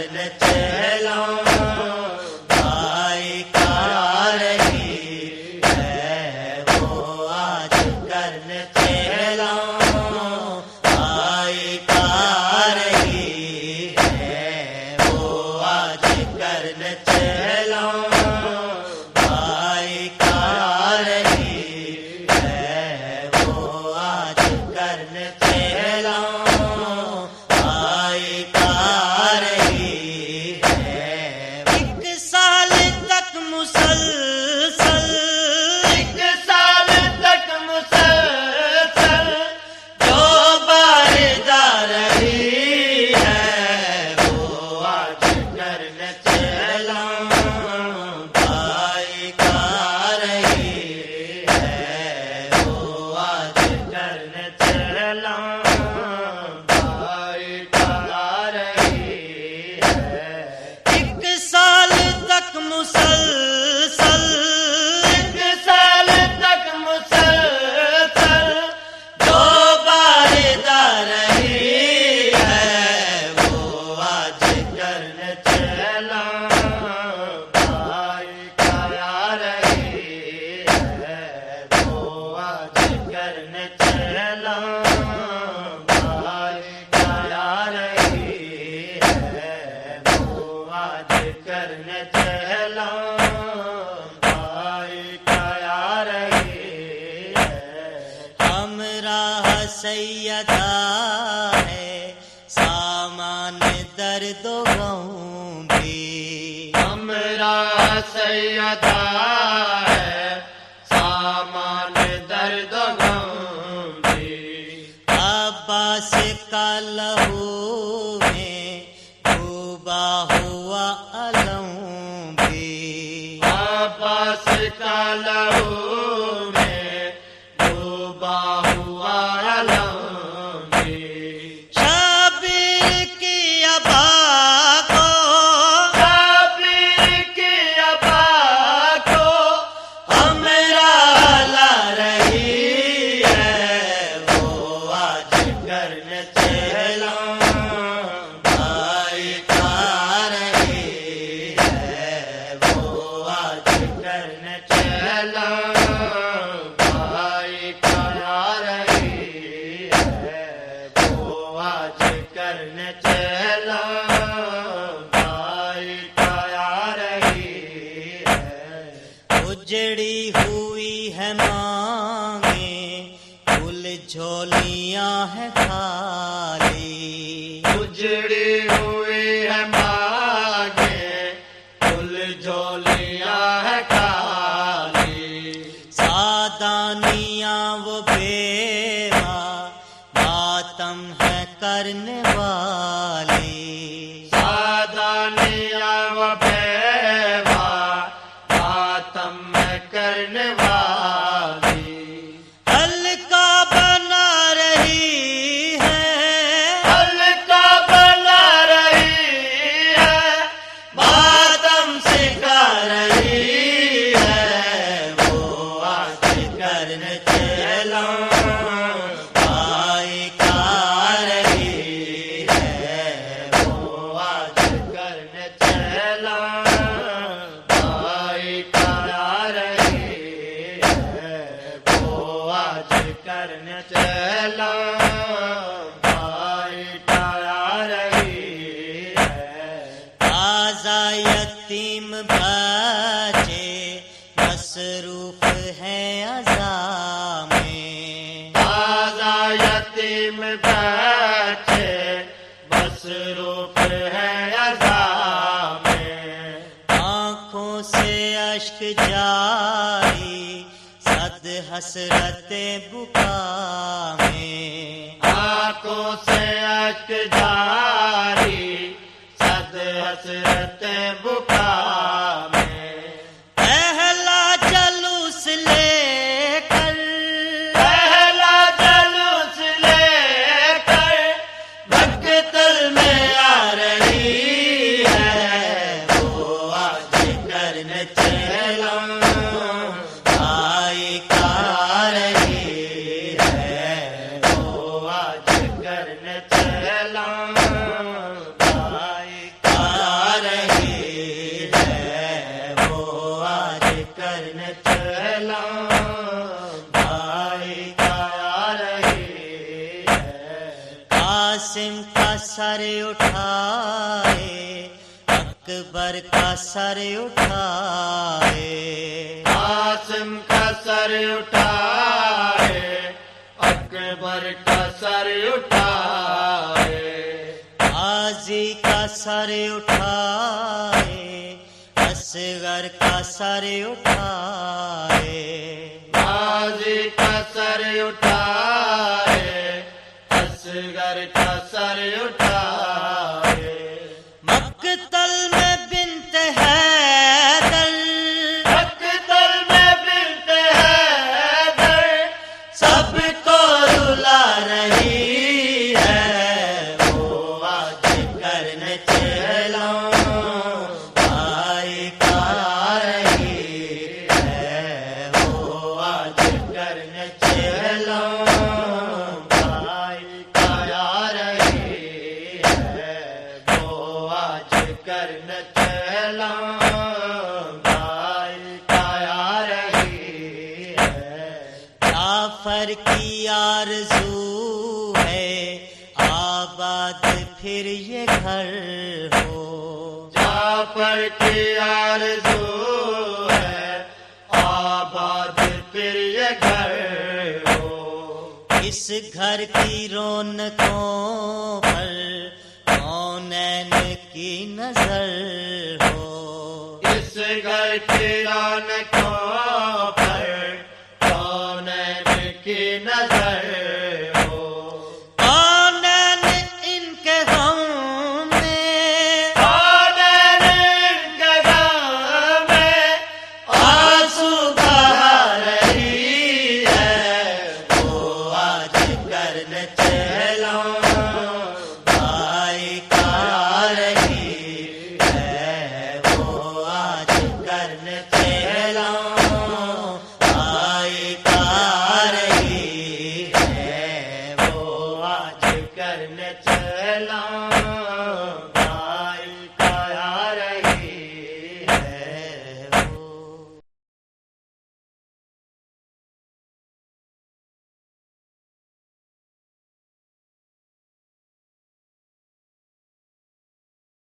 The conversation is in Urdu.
کرنے چلا بھائی کا رہی ہے وہ آج کرنے چلا بھائی کا رہی ہے وہ آج کرنے چلا بھائی کا رہی ہے وہ آج کرنے چلا بھائی کا رہی ہے ایک سال تک مسلسل ایک سال تک مسلسل جو باردا رہی ہے وہ آج کرنے چلا بھائی کا رہی ہے وہ آج کرنے چلا بھائی کا رہی ہے ایک سال تک مسلسل ایک سال تک مسلسل جو باردا رہی ہے وہ آج کرنے چلا بھائی کا رہی ہے وہ آج کرنے چلا بھائی کا رہی ہے وہ آج کرنے چلا بھائی کا رہی ہے ہمراہ سیدہ ہے سامان درد و غم بھی ہمراہ سیدہ ہے سامان درد و غم بھی عباس کا لہو میں ڈوبا ہوا علم بھی عباس کا لہو میں ڈوبا ہوا علم بھی شبیر کی ابا کو شبیر کی ابا کو ہمراہ لا رہی ہے وہ آج کرنے چلا بھائی کا رہی ہے وہ آج کرنے چلا بھائی کا رہی ہے وہ آج کرنے چلا بھائی کا رہی ہے اجڑی ہوئی ہے مانگیں پھول جھولیاں ہیں خالی اجڑی ہوئی ہے مانگیں پھول جھولیاں ہیں خالی سادانیاں وہ بیوہ ماتم ہے کرنے والی سادانیاں وہ بیوہ ماتم ہے کرنے والی ہلکا بنا رہی ہے ہلکا بنا رہی ہے ماتم سکھا رہی ہے وہ آج کرنے چلا بھائی کا رہی ہے وہ آج کرنے چلا بھائی کا رہی ہے وہ آج کرنے چلا بھائی کا رہی ہے تازہ یتیم بچے مصروف ہیں عزا میں تازہ یتیم بچے مصروف ہیں عزا میں آنکھوں سے اشک جاری صد حسرت بکا میں آنکھوں سے اشک جاری صد حسرت بکا میں پہلا جلوس لے کر پہلا جلوس لے کر مقتل میں آ رہی ہے وہ آج کرنے چلا بھائی کا رہی ہے وہ آج کرنے چلا بھائی کا سر اٹھائے، اکبر کا سر اٹھائے، قاسم کا سر اٹھائے، اکبر کا سر اٹھائے، غازی کا سر اٹھائے، اصغر کا سر اٹھائے، غازی کا سر اٹھائے، اصغر کا سر اٹھائے، مقتل میں بنت حیدر، مقتل میں بنت حیدر، سب کو رلا رہی ہے، وہ آج کرنے چلوں بھائی کا رہی ہے، وہ آج کرنے چلوں بھائی کا آ رہی ہے، وہ آج کرن چلاں بھائی کا آ رہی ہے، جعفر کی آرزو ہے آباد پھر یہ گھر ہو، جعفر کی آرزو ہے آباد پھر یہ گھر ہو، اس گھر کی رونقوں پر کونین کی نظر ہو، اس گھر کی رونقوں پر کونین کی نظر ہو، کونین ان کے غم میں کونین ان کے غم میں آنسو بہا رہی ہے، وہ آج کرنے